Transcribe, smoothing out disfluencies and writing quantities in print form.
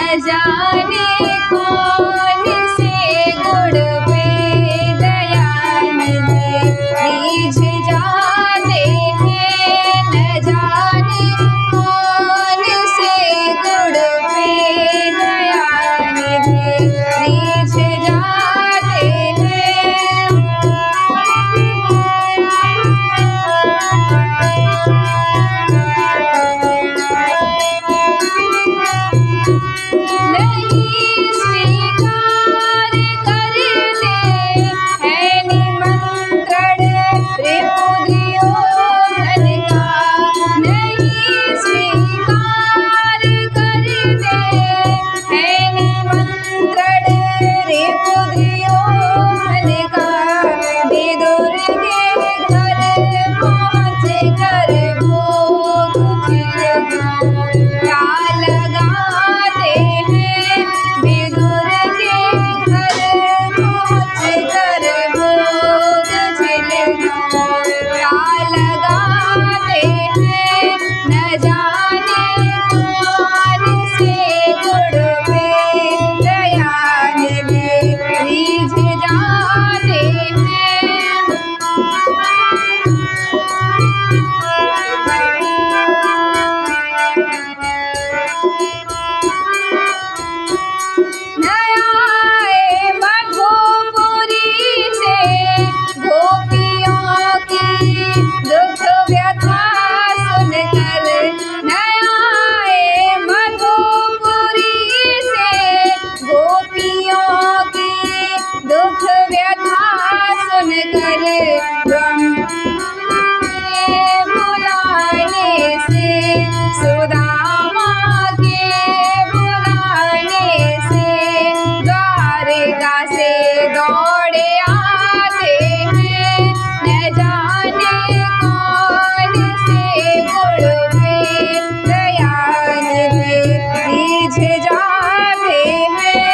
जाने कौन से गुण पे दयानिधि रीझ जाते हैं। न जाने कौन से गुण पे दयानिधि रीझ जाते हैं। नहीं स्वीकार करते हैं निमंत्रण त्रिपुद्रियोधन का। नहीं स्वीकार करते हैं निमंत्रण त्रिपुद्रियोधन का। विदुर के घर पहुँच कर भोग क्या लगाते हैं। विदुर के घर पहुँच कर भोग क्या लगाते हैं। न जाने कौन से गुण पे दयानिधि रीझ जाते हैं। नयाए मधुपुरी से गोपियों की दुख व्यथा सुनकर। नयाए मधुपुरी से गोपियों की दुख व्यथा सुनकर। बुलाने से सुदामा के बुलाने से द्वारिका से दौड़े आते हैं। न जाने कौन से गुण पे दयानिधि रीझ जाते हैं।